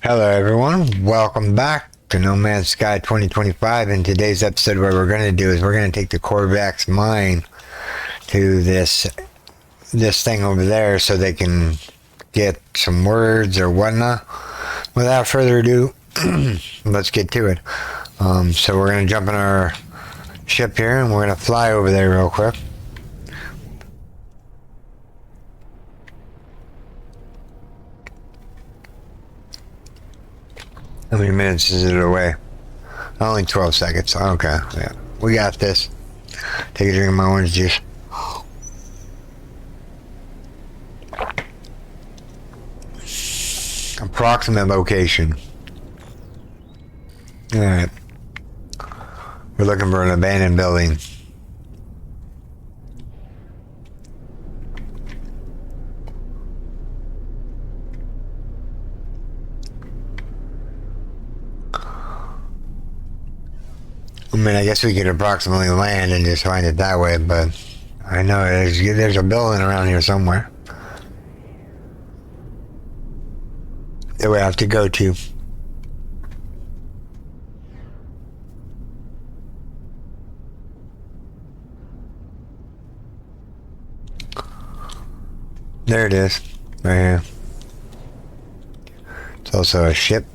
Hello everyone, welcome back to No Man's Sky 2025. In today's episode, what we're going to do is we're going to take the Korvax mine to this thing over there so they can get some words or whatnot. Without further ado, let's get to it. So we're going to jump in our ship here and we're going to fly over there real quick. How many minutes is it away? Only 12 seconds. Okay, yeah. We got this. Take a drink of my orange juice. Approximate location. Alright. We're looking for an abandoned building. I mean, I guess we could approximately land and just find it that way, but I know there's a building around here somewhere that we have to go to. There it is, right here. It's also a ship.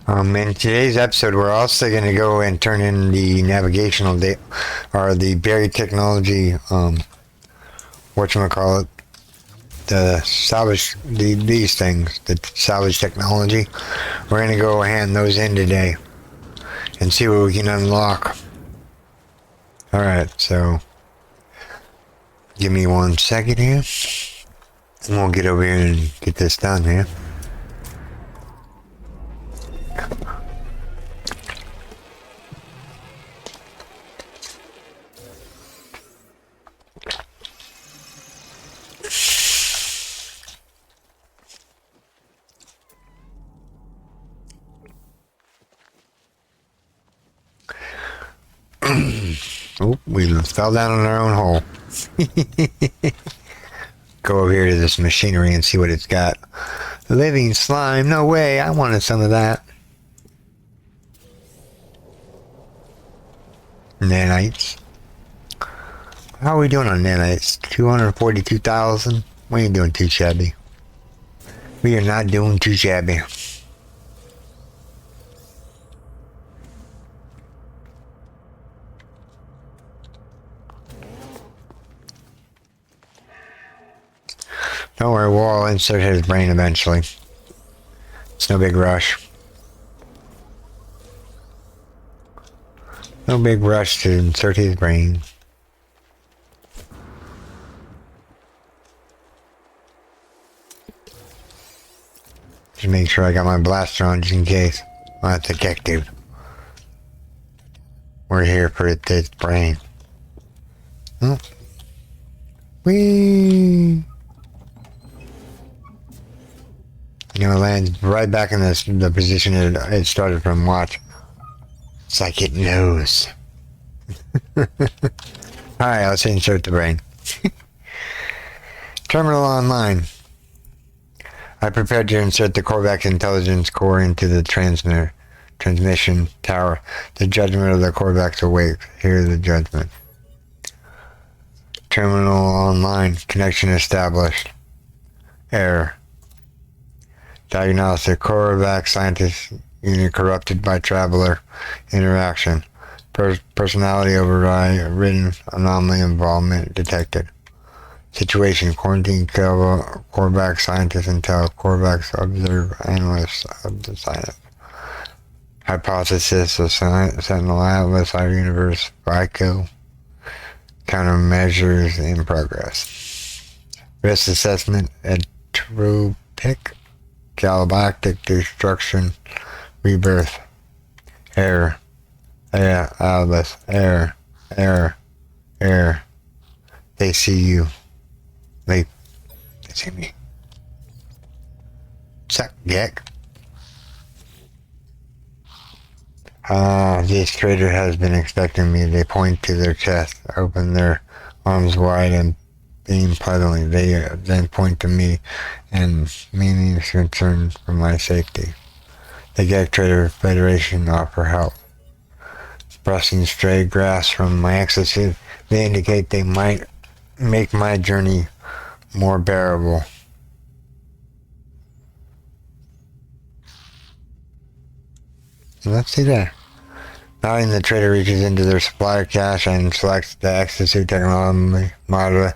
In today's episode, we're also going to go and turn in the navigational data, or the buried technology, whatchamacallit, the salvage, these things, the salvage technology. We're going to go hand those in today and see what we can unlock. Alright, so give me 1 second here, and we'll get over here and get this done here. Oh, we fell down in our own hole. Go over here to this machinery and see what it's got. Living slime, no way, I wanted some of that. Nanites. How are we doing on nanites? 242,000? We ain't doing too shabby. We are not doing too shabby. Don't worry, we'll all insert his brain eventually. It's no big rush. No big rush to insert his brain. Just make sure I got my blaster on just in case. Oh, that's a kick, dude. We're here for this brain. Oh. Whee! You know, it lands right back in the position it started from. Watch. It's like it knows. Alright, let's insert the brain. Terminal online. I prepared to insert the Korvax intelligence core into the transmission tower. The judgment of the Korvax awaits. Here is the judgment. Terminal online. Connection established. Error. Diagnostic. Korvax scientist unit corrupted by traveler interaction. Personality override. Written anomaly involvement detected. Situation. Quarantine Korvax scientist intel. Korvax observe analyst of the science. Hypothesis of Sentinel Atlas our universe. FICO. Countermeasures in progress. Risk assessment. Entropic. Galactic destruction, rebirth, error, Atlas, error, they see you, they see me. Suck, Gek. This trader has been expecting me. They point to their chest, open their arms wide, and beam pleasantly. They then point to me, and meaning is concerned for my safety. The Gag Trader Federation offer help. Brushing stray grass from my exosuit, they indicate they might make my journey more bearable. Let's see there. Nodding, the trader reaches into their supplier cache and selects the exosuit technology module.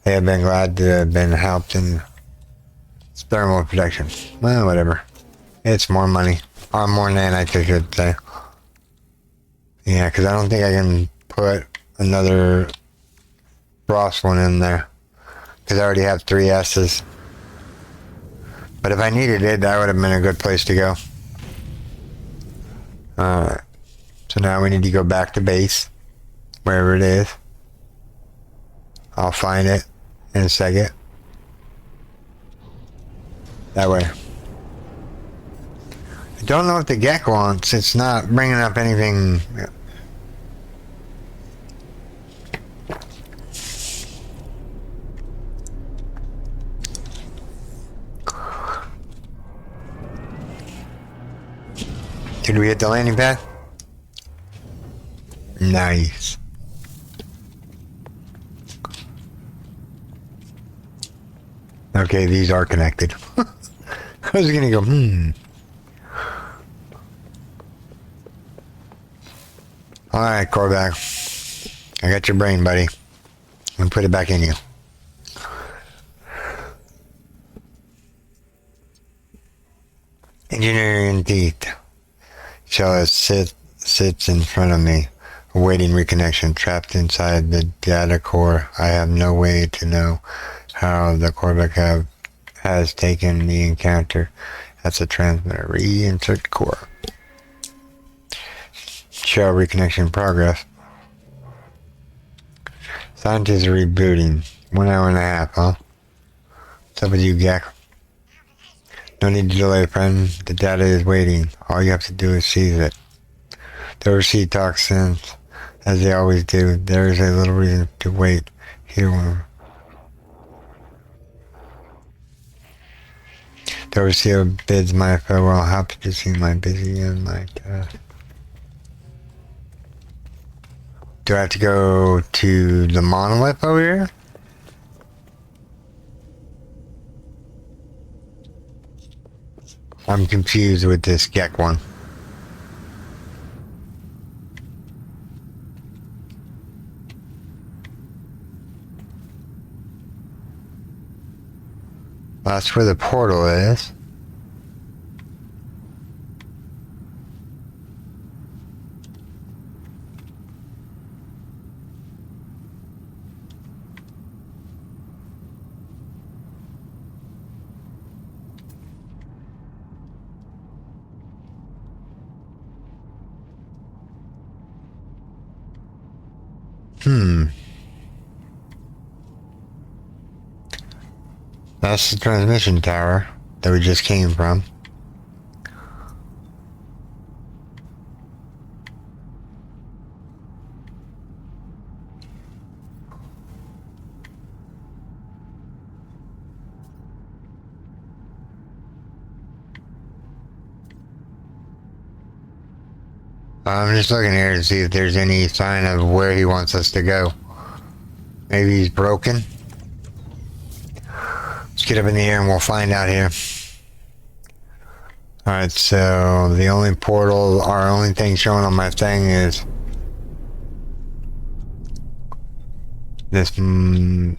They have been glad to have been helped in thermal protection. Well, whatever. It's more money. Or more nanites, I should say. Yeah, because I don't think I can put another frost one in there. Because I already have 3 S's. But if I needed it, that would have been a good place to go. Alright. So now we need to go back to base. Wherever it is. I'll find it in a second. That way. I don't know what the Gek wants. It's not bringing up anything. Did we hit the landing pad? Nice. Okay, these are connected. I was gonna go, Alright, Korvac. I got your brain, buddy. Let me put it back in you. Engineering teeth. Shell sits in front of me, awaiting reconnection, trapped inside the data core. I have no way to know how the Korvac has taken the encounter. That's a transmitter. Reinsert core. Shell reconnection progress. Scientists are rebooting. 1 hour and a half, huh? What's up with you, Gek? No need to delay, friend. The data is waiting. All you have to do is seize it. The oversea talks sense, as they always do. There is a little reason to wait. Here, the overseer bids my farewell. Happy to see my busy and my task. Do I have to go to the monolith over here? I'm confused with this Gek one. That's where the portal is. That's the transmission tower that we just came from. I'm just looking here to see if there's any sign of where he wants us to go. Maybe he's broken. Let's get up in the air and we'll find out here. Alright, so the only portal, our only thing showing on my thing is this thing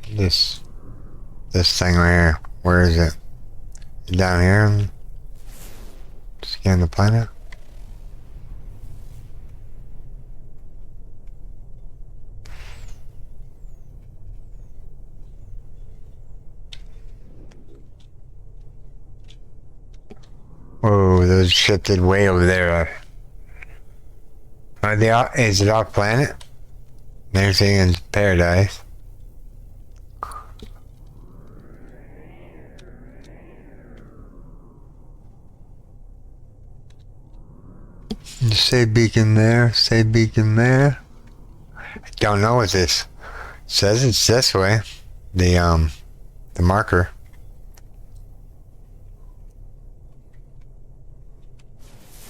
right here. Where is it? Down here? Scan the planet? Whoa, those shifted way over there. Are they off, is it off planet? They're saying it's paradise. Just say beacon there. Say beacon there. I don't know what this says. It's this way. The marker.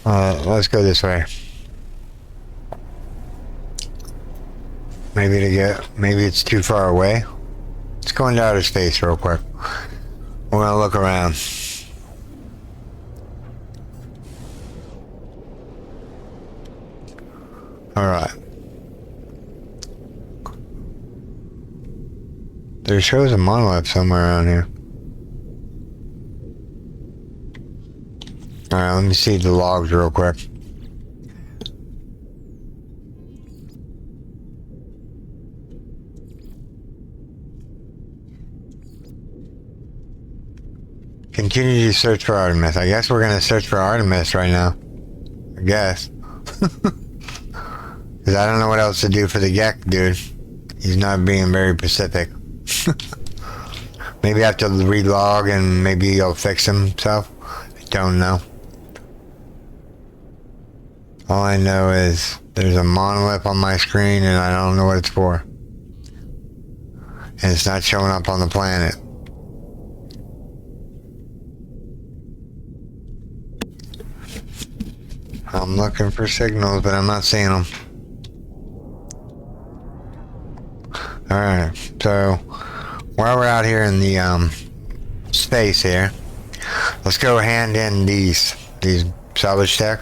Let's go this way. Maybe it's too far away. Let's go into outer space real quick. We're gonna look around. Alright. There shows a monolith somewhere around here. Alright, let me see the logs real quick. Continue to search for Artemis. I guess we're gonna search for Artemis right now. I guess. Because I don't know what else to do for the Gek, dude. He's not being very specific. Maybe I have to relog and maybe he'll fix himself. I don't know. All I know is there's a monolith on my screen and I don't know what it's for. And it's not showing up on the planet. I'm looking for signals, but I'm not seeing them. Alright, so while we're out here in the space here, let's go hand in these salvage tech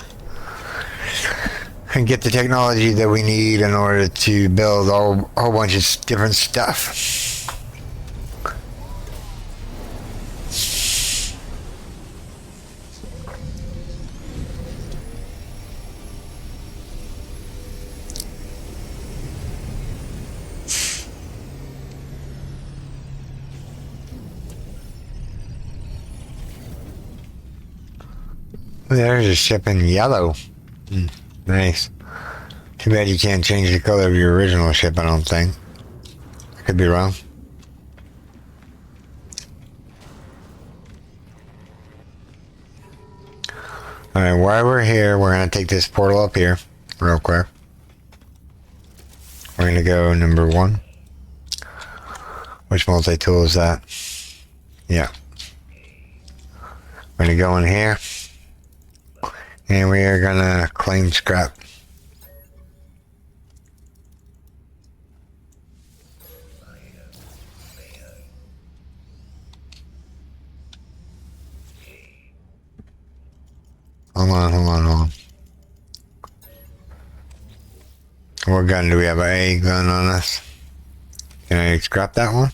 and get the technology that we need in order to build a whole bunch of different stuff. There's a ship in yellow. Nice. Too bad you can't change the color of your original ship, I don't think. I could be wrong. Alright, while we're here, we're going to take this portal up here real quick. We're going to go number 1. Which multi-tool is that? Yeah. We're going to go in here. And we are gonna claim scrap. Hold on. What gun do we have? An A gun on us? Can I scrap that one?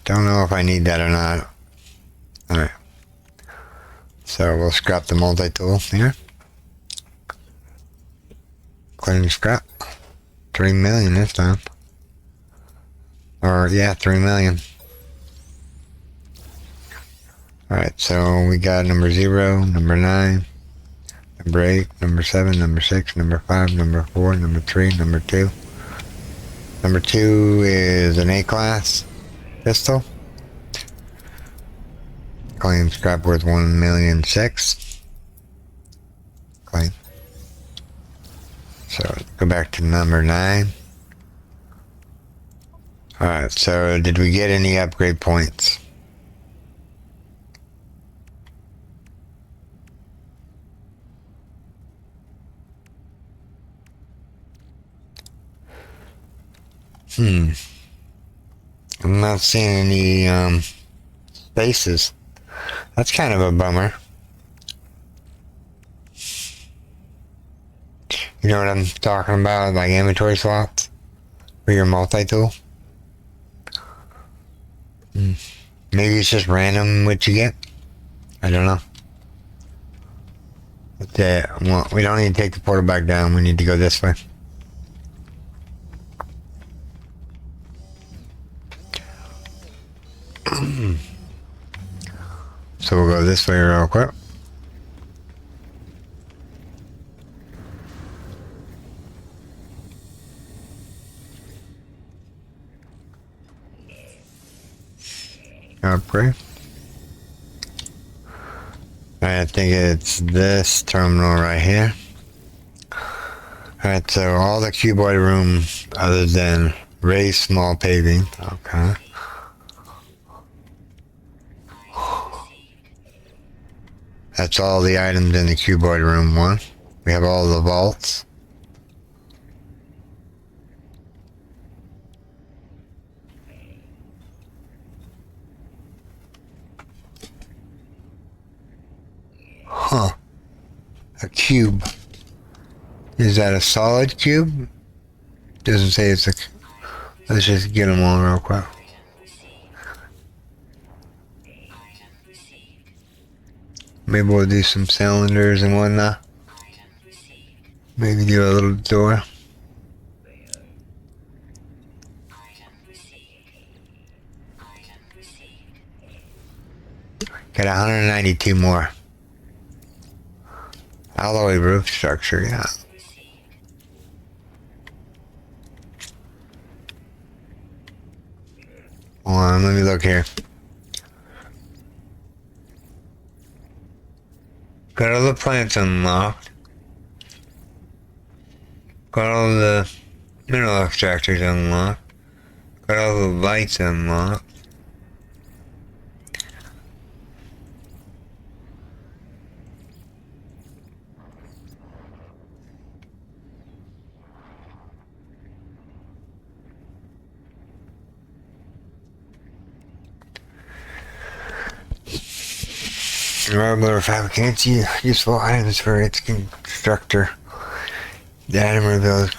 Don't know if I need that or not. Alright. So we'll scrap the multi-tool here. Claim scrap. 3 million this time. Or, yeah, 3 million. Alright, so we got number 0, number 9, number 8, number 7, number 6, number 5, number 4, number 3, number 2. Number 2 is an A-class pistol. Claim scrap worth 1,000,006. Claim. So go back to number 9. Alright, so did we get any upgrade points? I'm not seeing any spaces. That's kind of a bummer. You know what I'm talking about? Like inventory slots for your multi-tool? Maybe it's just random what you get. I don't know. But, well, we don't need to take the portal back down. We need to go this way. So we'll go this way real quick. Upgrade. I think it's this terminal right here. Alright, so all the cuboid room other than raised small paving. Okay. That's all the items in the cuboid room one. We have all the vaults. Huh. A cube. Is that a solid cube? Doesn't say it's a... Let's just get them all real quick. Maybe we'll do some cylinders and whatnot. Maybe do a little door. Got 192 more. Alloy roof structure, yeah. Hold on, let me look here. Got all the plants unlocked. Got all the mineral extractors unlocked. Got all the lights unlocked. Regular fabricates useful items for its constructor. The item reveals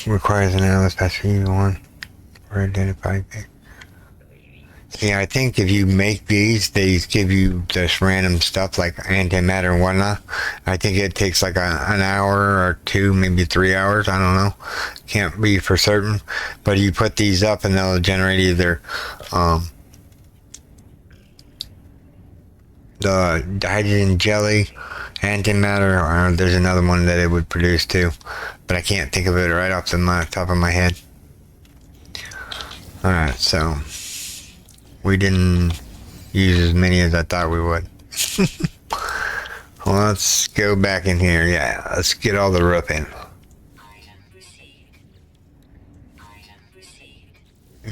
requires an analyst pass review one for identified. Yeah, I think if you make these, they give you just random stuff like antimatter and whatnot. I think it takes like an hour or two, maybe 3 hours. I don't know. Can't be for certain. But you put these up and they'll generate either the hydrogen jelly, antimatter, or there's another one that it would produce too. But I can't think of it right off the top of my head. Alright, so we didn't use as many as I thought we would. Well, let's go back in here. Yeah, let's get all the roofing.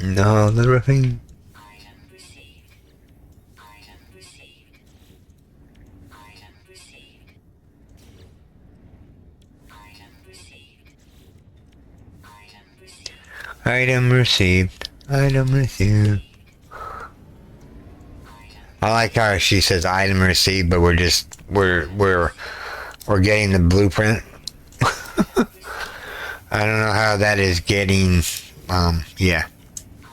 No, the roofing. Item received. Item received. I like how she says item received, but we're getting the blueprint. I don't know how that is getting. Yeah,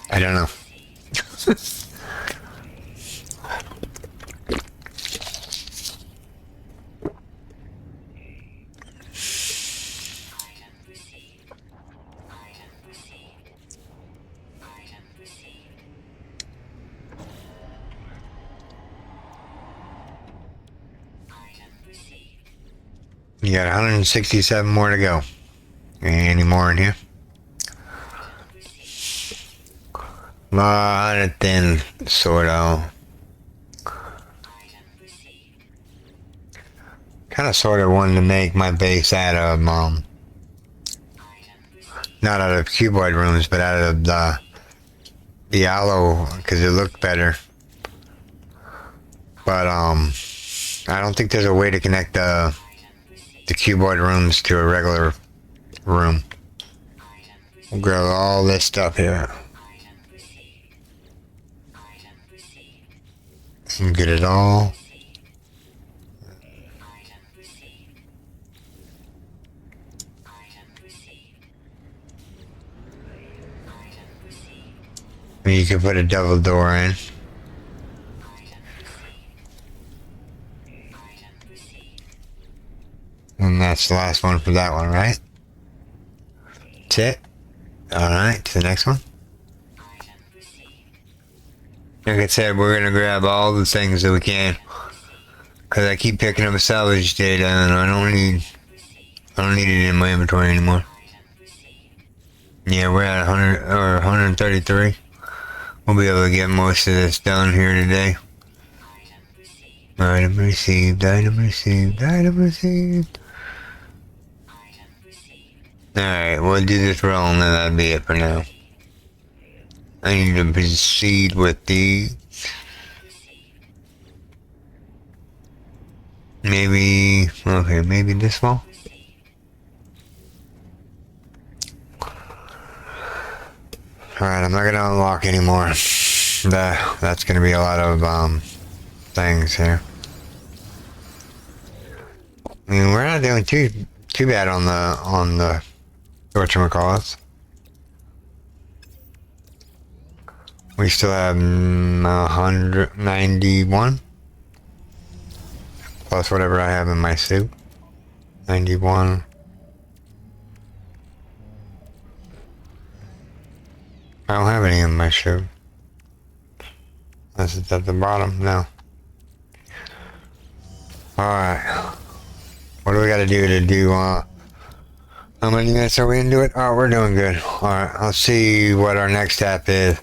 I don't know. You got 167 more to go. Any more in here? Lot of thin, sort of. Kind of sort of wanted to make my base out of, not out of cuboid rooms, but out of the aloe, because it looked better. But, I don't think there's a way to connect the cuboid rooms to a regular room. We'll grab all this stuff here and get it all. You can put a double door in. And that's the last one for that one, right? That's it. Alright, to the next one. Like I said, we're going to grab all the things that we can. Because I keep picking up salvage data and I don't need it in my inventory anymore. Yeah, we're at 100 or 133. We'll be able to get most of this done here today. Item received, item received, item received. Alright, we'll do this roll and then that'll be it for now. I need to proceed with the... Maybe... Okay, maybe this one? Alright, I'm not gonna unlock anymore. That's gonna be a lot of, things here. I mean, we're not doing too bad on the whatchamacallits. We still have 191 plus whatever I have in my suit. 91. I don't have any in my suit. This is at the bottom now. Alright. What do we gotta do to do, how many minutes are we into it? Oh, we're doing good. Alright, let's see what our next step is.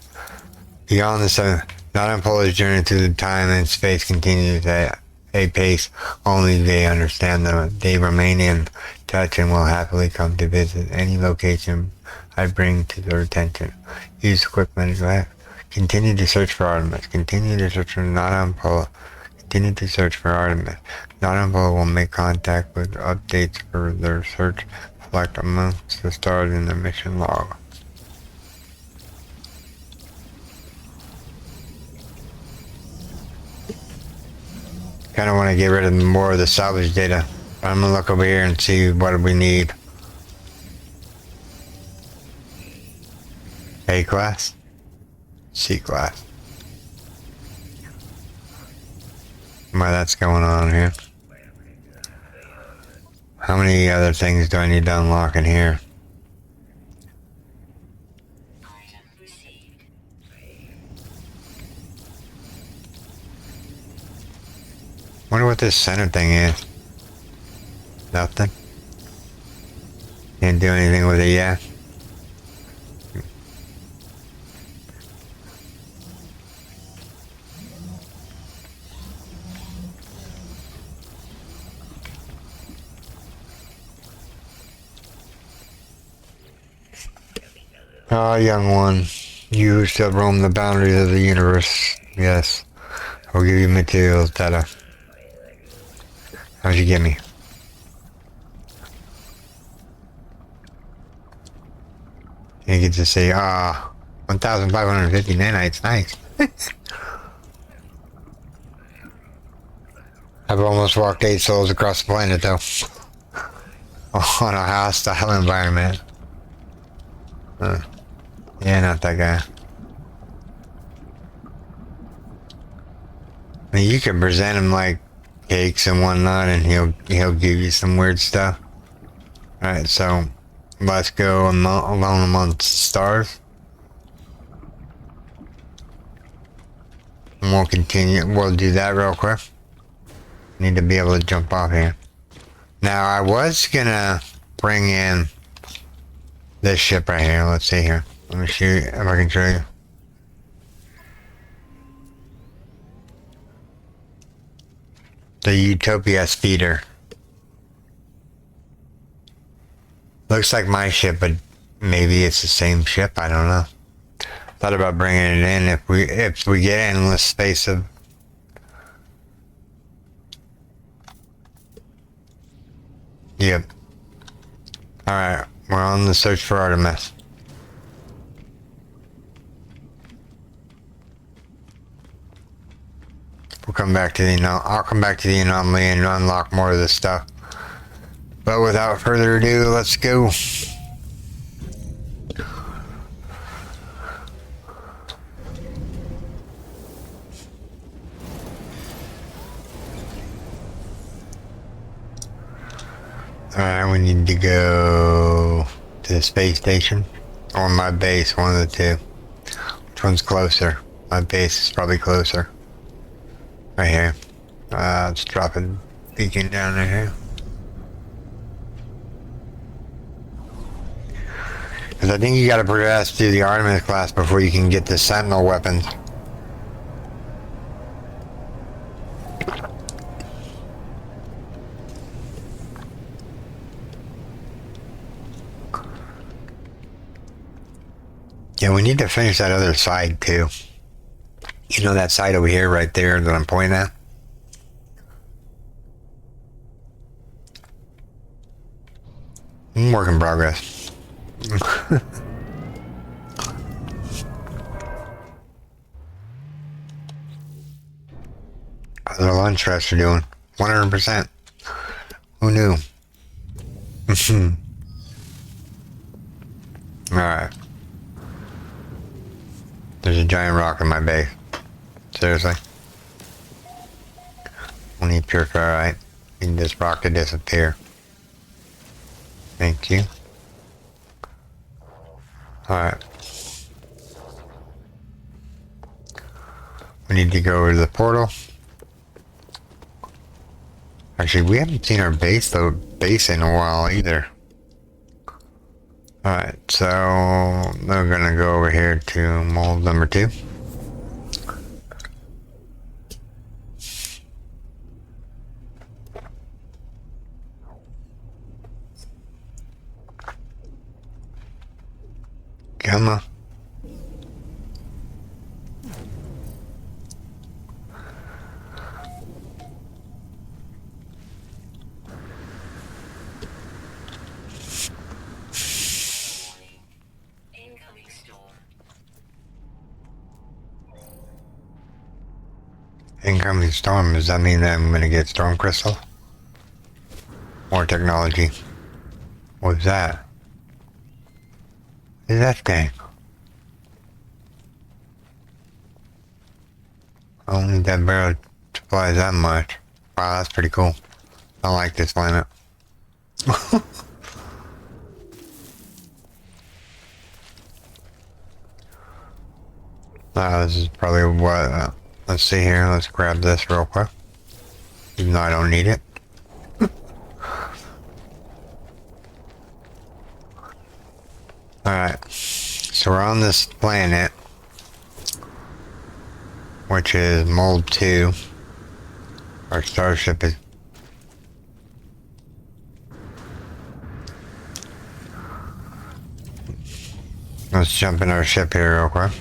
Beyond this, not unfolded journey through the time and space continues at a pace only they understand them. They remain in touch and will happily come to visit any location I bring to their attention. Use the quick minute left. Continue to search for Artemis. Continue to search for not unfolded. Continue to search for Artemis. Not unfolded will make contact with updates for their search. Select amongst the stars in the mission log. Kind of want to get rid of more of the salvage data. I'm gonna look over here and see what we need. A class, C class. Why that's going on here? How many other things do I need to unlock in here? Wonder what this center thing is. Nothing. Can't do anything with it yet. Ah, young one, you shall roam the boundaries of the universe. Yes, I'll give you materials, Tata. How'd you get me? You get to say, 1,550 nanites, nice. I've almost walked 8 souls across the planet, though. On a hostile environment. Yeah, not that guy. I mean, you can present him like cakes and whatnot, and he'll give you some weird stuff. Alright, so let's go alone amongst the stars. And we'll continue. We'll do that real quick. Need to be able to jump off here. Now, I was gonna bring in this ship right here. Let's see here. Let me see if I can show you. The Utopia speeder. Looks like my ship, but maybe it's the same ship. I don't know. Thought about bringing it in if we get endless space of. Yep. All right, we're on the search for Artemis. We'll come back to I'll come back to the anomaly and unlock more of this stuff. But without further ado, let's go. Alright, we need to go to the space station or my base, one of the two. Which one's closer? My base is probably closer. Right here. Let's drop a beacon down right here. Because Because I think you gotta progress through the Artemis class before you can get the Sentinel weapons. Yeah, we need to finish that other side too. You know that side over here right there that I'm pointing at? Work in progress. How's our lunch rest are doing? 100%. Who knew? Alright. There's a giant rock in my base. Seriously? We need pure ferrite. Need this rock to disappear. Thank you. Alright. We need to go over to the portal. Actually, we haven't seen our base in a while either. Alright, so we're gonna go over here to mold number 2. Come on. Incoming storm, does that mean that I'm gonna get storm crystal? More technology. What's that? What is that thing? I don't need that barrel supplies that much. Wow, that's pretty cool. I like this planet. This is probably what... let's see here. Let's grab this real quick. Even though I don't need it. Alright. So we're on this planet. Which is Mold 2. Our starship is... Let's jump in our ship here real quick.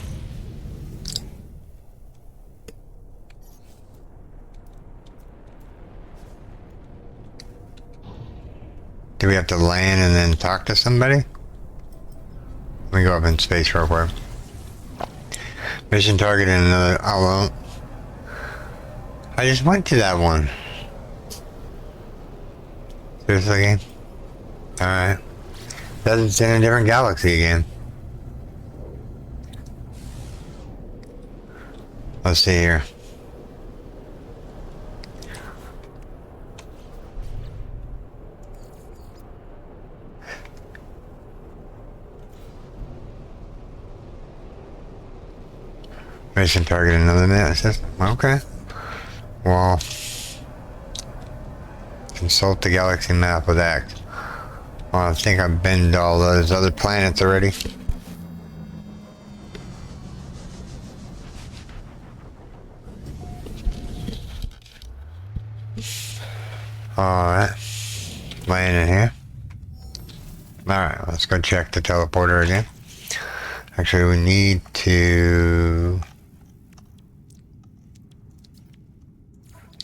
Do we have to land and then talk to somebody? Let me go up in space real quick. Mission target and another... I won't. I just went to that one. Seriously, game? Alright. Doesn't say in a different galaxy again. Let's see here. Mission target another net system. Okay. Well, consult the galaxy map with X. Well, I think I've been to all those other planets already. Alright. Landing here. Alright, let's go check the teleporter again. Actually, we need to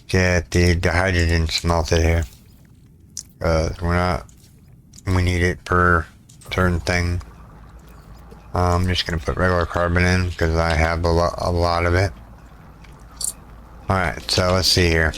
get the hydrogen smelted here. We need it per certain thing. I'm just gonna put regular carbon in because I have a lot of it. Alright, so let's see here.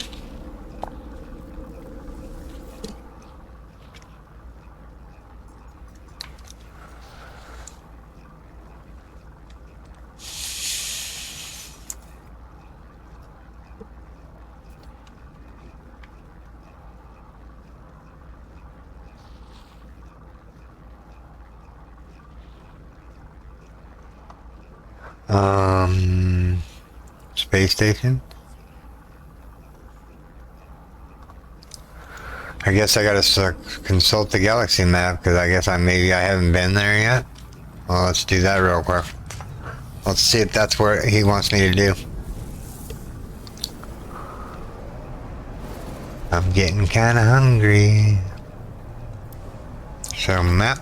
Space station. I guess I gotta consult the galaxy map because I guess maybe I haven't been there yet. Well, let's do that real quick. Let's see if that's what he wants me to do. I'm getting kind of hungry. So, map.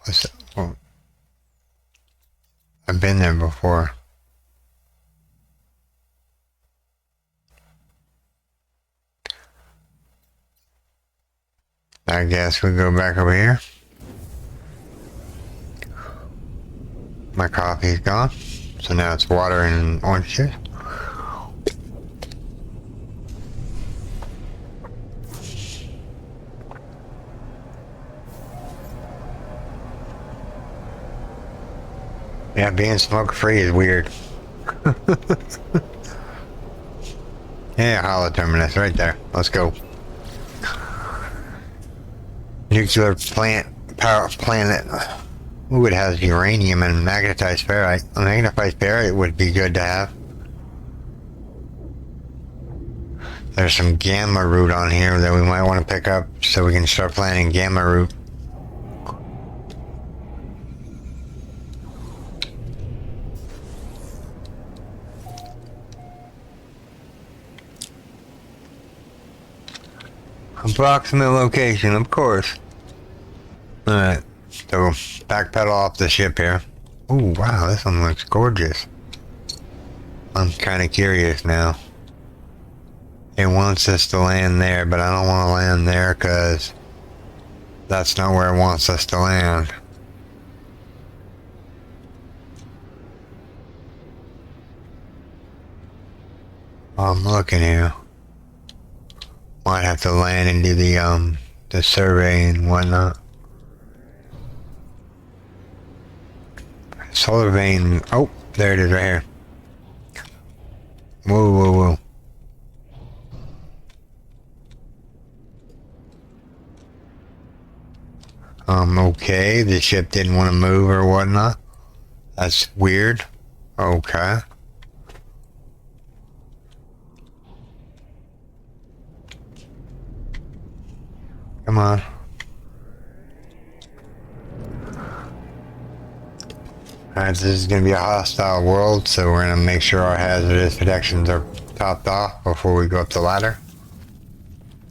What's it? Oh, I've been there before. I guess we go back over here. My coffee's gone. So now it's water and orange juice. Yeah, being smoke-free is weird. Yeah, hollow terminus right there. Let's go. Nuclear power planet. Ooh, it has uranium and magnetized ferrite. A magnetized ferrite would be good to have. There's some gamma root on here that we might want to pick up so we can start planting gamma root. Approximate location, of course. Alright, so backpedal off the ship here. Ooh, wow, this one looks gorgeous. I'm kind of curious now. It wants us to land there, but I don't want to land there because that's not where it wants us to land. I'm looking here. Might have to land and do the survey and whatnot. Solar vein. Oh, there it is right here. Whoa, whoa, whoa. Okay, the ship didn't want to move or whatnot. That's weird. Okay. Come on. Alright, this is going to be a hostile world, so we're going to make sure our hazardous protections are topped off before we go up the ladder.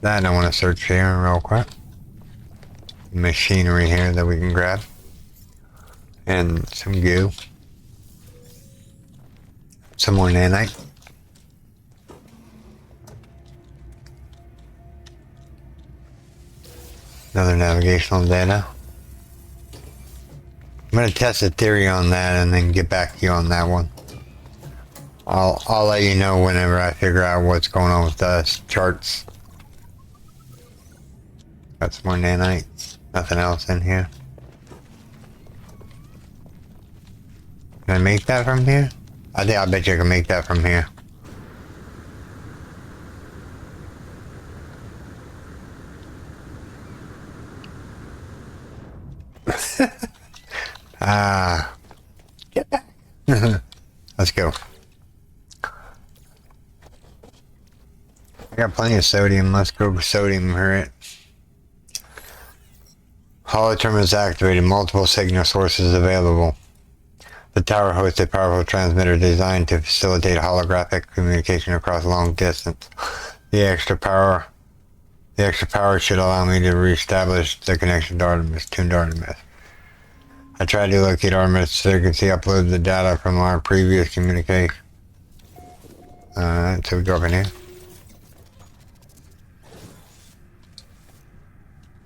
Then I want to search here real quick. Machinery here that we can grab. And some goo. Some more nanite. Another navigational data. I'm going to test a theory on that and then get back to you on that one. I'll let you know whenever I figure out what's going on with the charts. Got some more nanite. Nothing else in here. Can I make that from here? I bet you can make that from here. Get back. Let's go. I got plenty of sodium. Let's go sodium her it. Hollow terminus activated. Multiple signal sources available. The tower hosts a powerful transmitter designed to facilitate holographic communication across long distance. The extra power should allow me to reestablish the connection to Artemis, tuned to Artemis. I tried to locate Artemis so you can see upload the data from our previous communication. So we go up in here.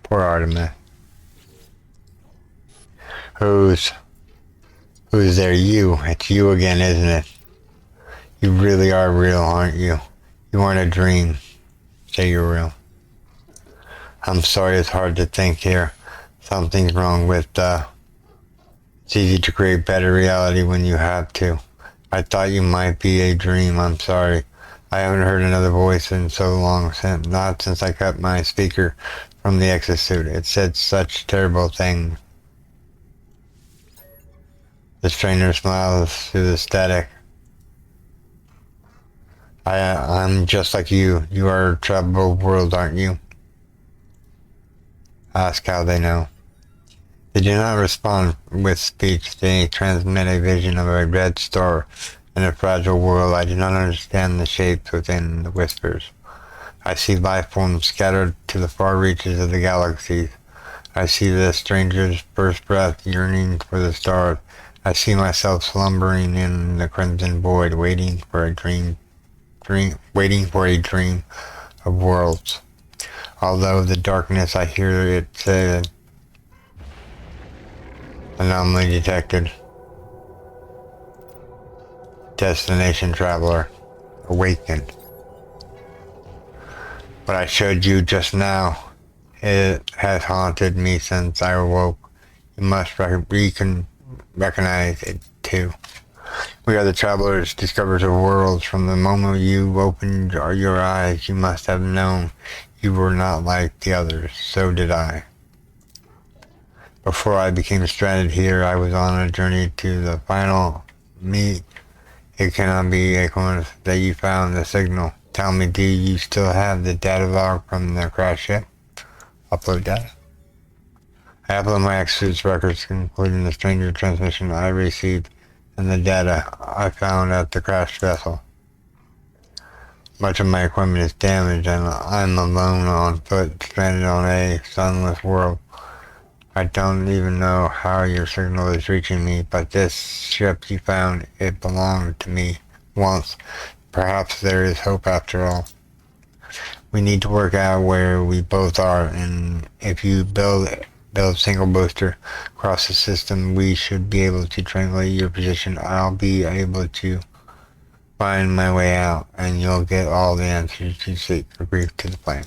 Poor Artemis. Who's there? You. It's you again, isn't it? You really are real, aren't you? You aren't a dream. Say you're real. I'm sorry it's hard to think here. Something's wrong with, it's easy to create better reality when you have to. I thought you might be a dream. I'm sorry. I haven't heard another voice in so long, not since I cut my speaker from the exosuit. It said such terrible things. The stranger smiles through the static. I'm just like you. You are a troubled world, aren't you? Ask how they know. They do not respond with speech. They transmit a vision of a red star in a fragile world. I do not understand the shapes within the whispers. I see life forms scattered to the far reaches of the galaxies. I see the stranger's first breath yearning for the stars. I see myself slumbering in the crimson void, waiting for a dream of worlds. Although the darkness, I hear it say, anomaly detected. Destination traveler, awakened. What I showed you just now, it has haunted me since I awoke. You must recognize it too. We are the travelers, discoverers of worlds. From the moment you opened your eyes, you must have known you were not like the others. So did I. Before I became stranded here, I was on a journey to the final meet. It cannot be a coincidence that you found the signal. Tell me, do you still have the data log from the crash ship? Upload data. I upload my exodus records, including the stranger transmission I received and the data I found at the crashed vessel. Much of my equipment is damaged and I'm alone on foot, stranded on a sunless world. I don't even know how your signal is reaching me, but this ship you found, it belonged to me once. Perhaps there is hope after all. We need to work out where we both are, and if you build a single booster across the system, we should be able to triangulate your position. I'll be able to find my way out, and you'll get all the answers you seek. Agree to the plan.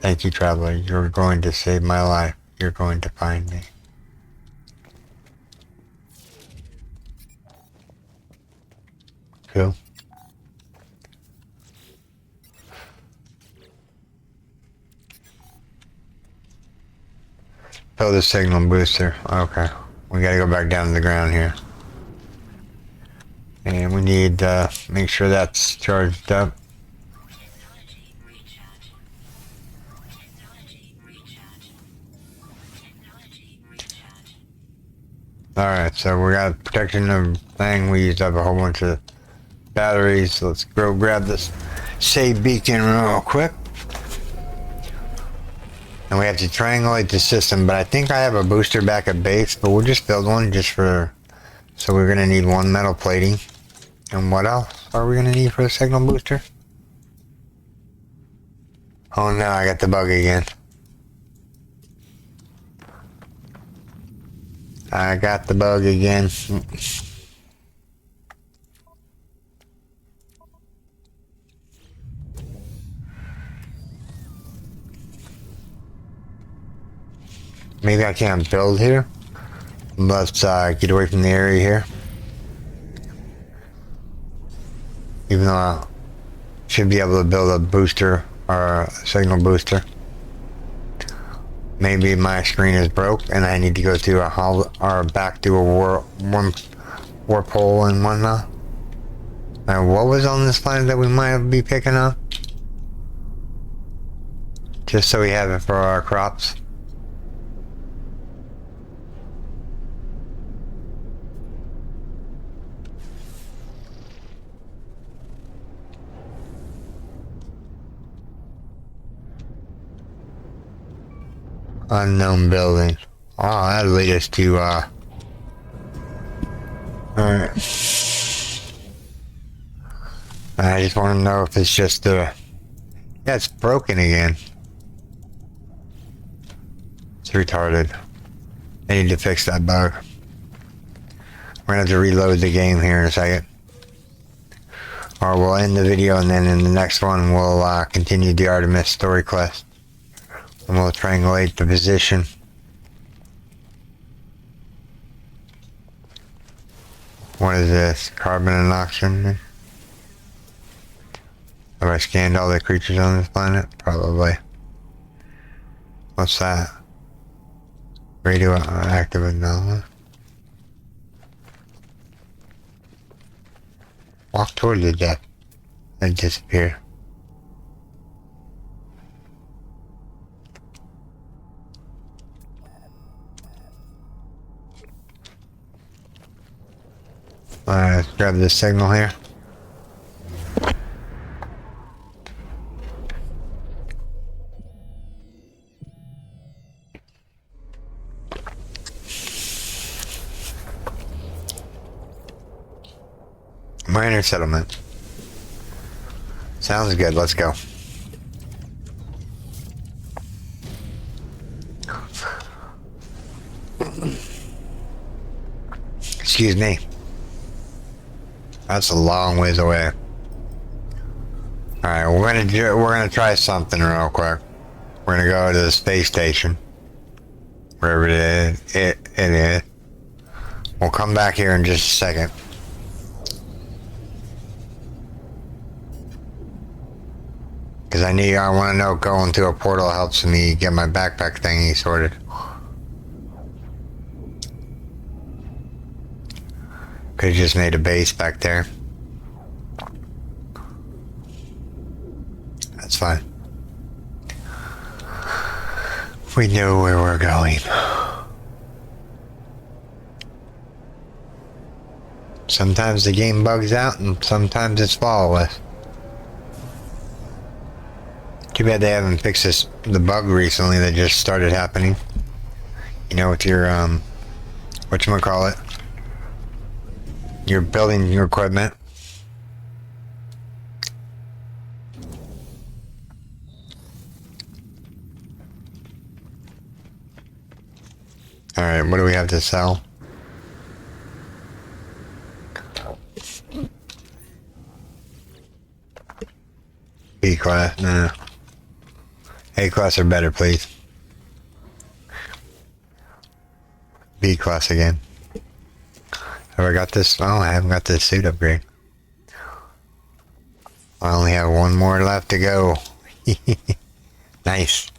Thank you, traveler. You're going to save my life. You're going to find me. Cool. Fill the signal booster. Okay. We gotta go back down to the ground here. And we need to make sure that's charged up. Alright, so we got protection of thing. We used up a whole bunch of batteries. So let's go grab this save beacon real quick. And we have to triangulate the system, but I think I have a booster back at base, but we'll just build one just for... So we're gonna need one metal plating. And what else are we gonna need for a signal booster? Oh no, I got the bug again. I got the bug again. Maybe I can't build here. Let's get away from the area here. Even though I should be able to build a booster or a signal booster. Maybe my screen is broke and I need to go through a hole or back through a warp hole and whatnot. And what was on this planet that we might be picking up? Just so we have it for our crops. Unknown building. Oh, that'll lead us to, alright. I just want to know if it's just, yeah, it's broken again. It's retarded. They need to fix that bug. We're gonna have to reload the game here in a second. Or we'll end the video and then in the next one we'll continue the Artemis story quest. And we'll triangulate the position. What is this? Carbon and oxygen? Have I scanned all the creatures on this planet? Probably. What's that? Radioactive anomaly. Walk toward the death and disappear. Let's grab this signal here. Minor settlement. Sounds good. Let's go. Excuse me. That's a long ways away. Alright, we're gonna try something real quick. We're gonna go to the space station. Wherever it is. We'll come back here in just a second. Because I want to know going through a portal helps me get my backpack thingy sorted. Could have just made a base back there. That's fine. We know where we're going. Sometimes the game bugs out and sometimes it's flawless. Too bad they haven't fixed the bug recently that just started happening. You know, with your, whatchamacallit? You're building your equipment. Alright, what do we have to sell? B class, nah. A class or better, please. B class again. Have I got this? Oh, I haven't got this suit upgrade. I only have one more left to go. Nice.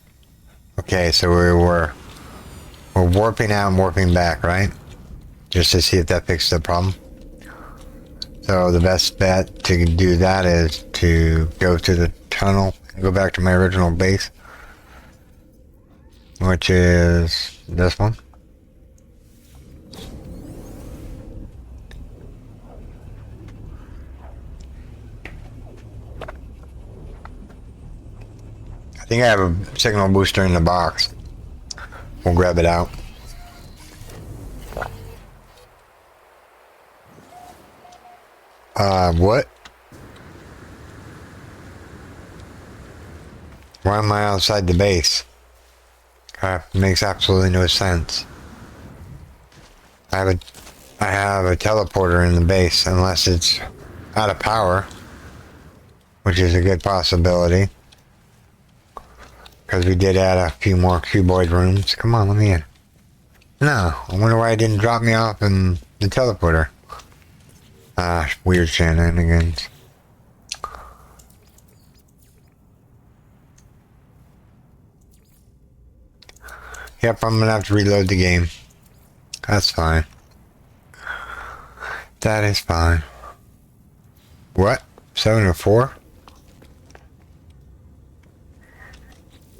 Okay, so we're warping out and warping back, right? Just to see if that fixes the problem. So the best bet to do that is to go to the tunnel and go back to my original base, which is this one. I think I have a signal booster in the box. We'll grab it out. What? Why am I outside the base? Makes absolutely no sense. I have a teleporter in the base, unless it's out of power, which is a good possibility. Because we did add a few more cuboid rooms. Come on, let me in. No, I wonder why it didn't drop me off in the teleporter. Weird shenanigans. Yep, I'm gonna have to reload the game. That's fine. That is fine. What? 7 or 4?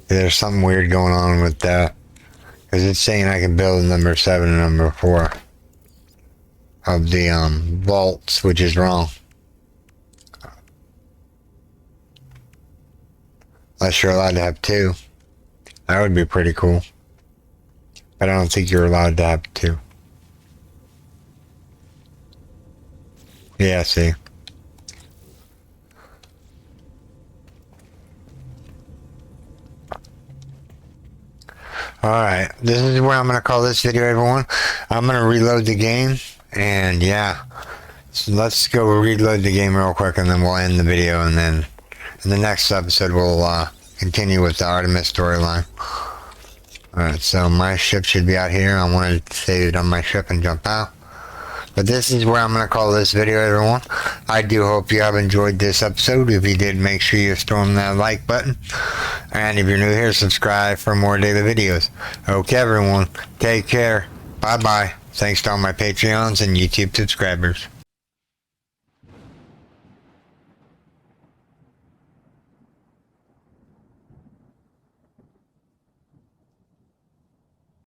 There's something weird going on with that. Because it's saying I can build number 7 and number 4 of the vaults, which is wrong. Unless you're allowed to have 2. That would be pretty cool. But I don't think you're allowed to have 2. Yeah, see. Alright, this is where I'm going to call this video, everyone. I'm going to reload the game, and yeah. So let's go reload the game real quick, and then we'll end the video, and then in the next episode we'll continue with the Artemis storyline. Alright, so my ship should be out here. I wanted to save it on my ship and jump out. But this is where I'm going to call this video, everyone. I do hope you have enjoyed this episode. If you did, make sure you storm that like button. And if you're new here, subscribe for more daily videos. Okay, everyone. Take care. Bye-bye. Thanks to all my Patreons and YouTube subscribers.